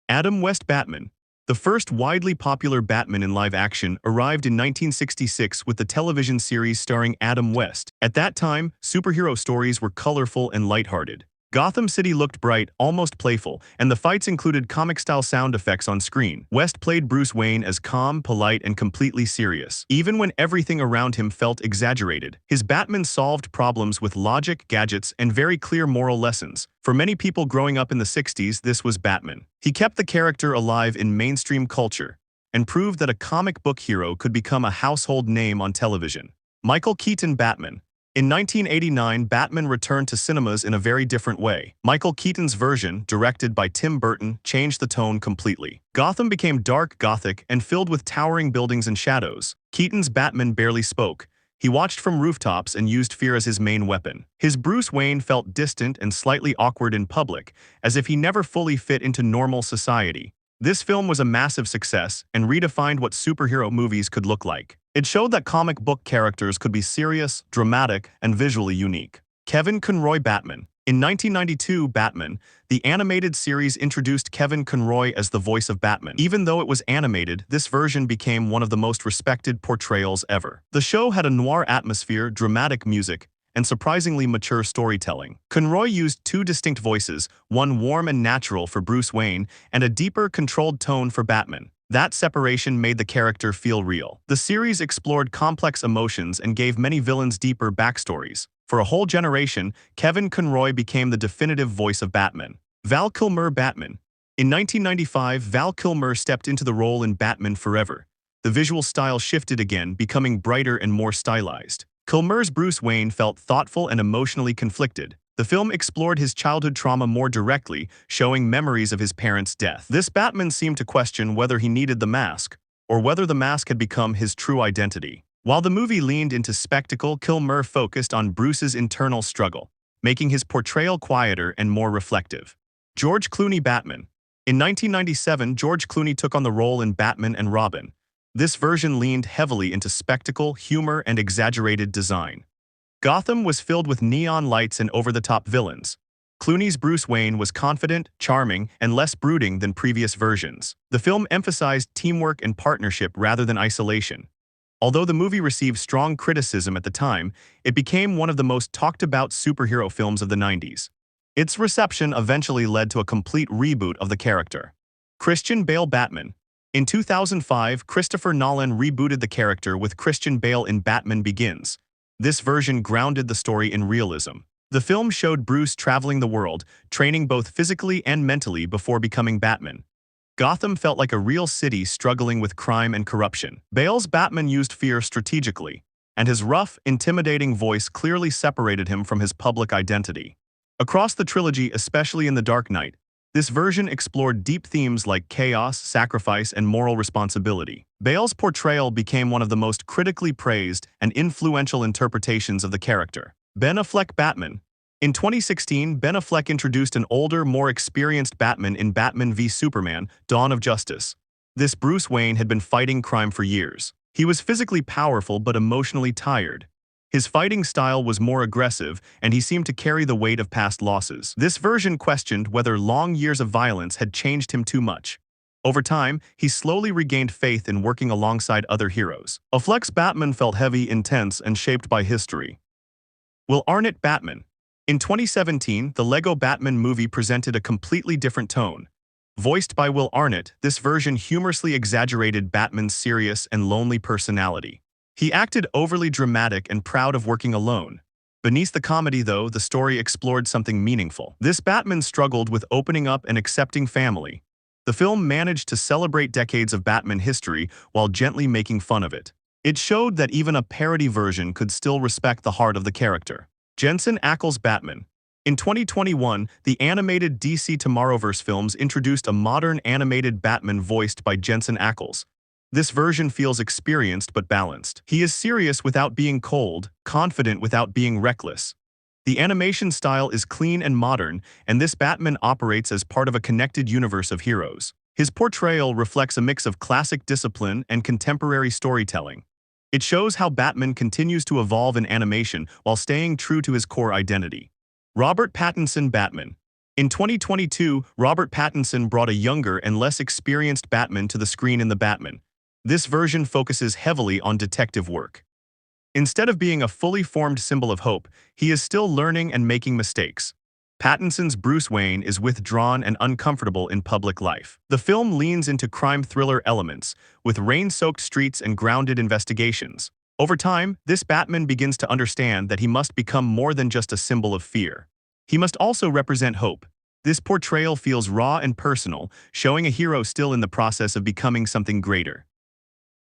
Adam West Batman. The first widely popular Batman in live action arrived in 1966 with the television series starring Adam West. At that time, superhero stories were colorful and lighthearted. Gotham City looked bright, almost playful, and the fights included comic-style sound effects on screen. West played Bruce Wayne as calm, polite, and completely serious, even when everything around him felt exaggerated. His Batman solved problems with logic, gadgets, and very clear moral lessons. For many people growing up in the 60s, this was Batman. He kept the character alive in mainstream culture and proved that a comic book hero could become a household name on television. Michael Keaton Batman. In 1989, Batman returned to cinemas in a very different way. Michael Keaton's version, directed by Tim Burton, changed the tone completely. Gotham became dark, gothic, and filled with towering buildings and shadows. Keaton's Batman barely spoke. He watched from rooftops and used fear as his main weapon. His Bruce Wayne felt distant and slightly awkward in public, as if he never fully fit into normal society. This film was a massive success and redefined what superhero movies could look like. It showed that comic book characters could be serious, dramatic, and visually unique. Kevin Conroy Batman. In 1992, Batman, the animated series, introduced Kevin Conroy as the voice of Batman. Even though it was animated, this version became one of the most respected portrayals ever. The show had a noir atmosphere, dramatic music, and surprisingly mature storytelling. Conroy used two distinct voices, one warm and natural for Bruce Wayne, and a deeper, controlled tone for Batman. That separation made the character feel real. The series explored complex emotions and gave many villains deeper backstories. For a whole generation, Kevin Conroy became the definitive voice of Batman. Val Kilmer Batman. In 1995, Val Kilmer stepped into the role in Batman Forever. The visual style shifted again, becoming brighter and more stylized. Kilmer's Bruce Wayne felt thoughtful and emotionally conflicted. The film explored his childhood trauma more directly, showing memories of his parents' death. This Batman seemed to question whether he needed the mask, or whether the mask had become his true identity. While the movie leaned into spectacle, Kilmer focused on Bruce's internal struggle, making his portrayal quieter and more reflective. George Clooney Batman. In 1997, George Clooney took on the role in Batman and Robin. This version leaned heavily into spectacle, humor, and exaggerated design. Gotham was filled with neon lights and over-the-top villains. Clooney's Bruce Wayne was confident, charming, and less brooding than previous versions. The film emphasized teamwork and partnership rather than isolation. Although the movie received strong criticism at the time, it became one of the most talked-about superhero films of the 90s. Its reception eventually led to a complete reboot of the character. Christian Bale Batman. In 2005, Christopher Nolan rebooted the character with Christian Bale in Batman Begins. This version grounded the story in realism. The film showed Bruce traveling the world, training both physically and mentally before becoming Batman. Gotham felt like a real city struggling with crime and corruption. Bale's Batman used fear strategically, and his rough, intimidating voice clearly separated him from his public identity. Across the trilogy, especially in The Dark Knight, this version explored deep themes like chaos, sacrifice, and moral responsibility. Bale's portrayal became one of the most critically praised and influential interpretations of the character. Ben Affleck Batman. In 2016, Ben Affleck introduced an older, more experienced Batman in Batman v Superman: Dawn of Justice. This Bruce Wayne had been fighting crime for years. He was physically powerful but emotionally tired. His fighting style was more aggressive, and he seemed to carry the weight of past losses. This version questioned whether long years of violence had changed him too much. Over time, he slowly regained faith in working alongside other heroes. Affleck's Batman felt heavy, intense, and shaped by history. Will Arnett Batman. In 2017, the Lego Batman movie presented a completely different tone. Voiced by Will Arnett, this version humorously exaggerated Batman's serious and lonely personality. He acted overly dramatic and proud of working alone. Beneath the comedy, though, the story explored something meaningful. This Batman struggled with opening up and accepting family. The film managed to celebrate decades of Batman history while gently making fun of it. It showed that even a parody version could still respect the heart of the character. Jensen Ackles Batman. In 2021, the animated DC Tomorrowverse films introduced a modern animated Batman voiced by Jensen Ackles. This version feels experienced but balanced. He is serious without being cold, confident without being reckless. The animation style is clean and modern, and this Batman operates as part of a connected universe of heroes. His portrayal reflects a mix of classic discipline and contemporary storytelling. It shows how Batman continues to evolve in animation while staying true to his core identity. Robert Pattinson Batman. In 2022, Robert Pattinson brought a younger and less experienced Batman to the screen in The Batman. This version focuses heavily on detective work. Instead of being a fully formed symbol of hope, he is still learning and making mistakes. Pattinson's Bruce Wayne is withdrawn and uncomfortable in public life. The film leans into crime thriller elements, with rain-soaked streets and grounded investigations. Over time, this Batman begins to understand that he must become more than just a symbol of fear. He must also represent hope. This portrayal feels raw and personal, showing a hero still in the process of becoming something greater.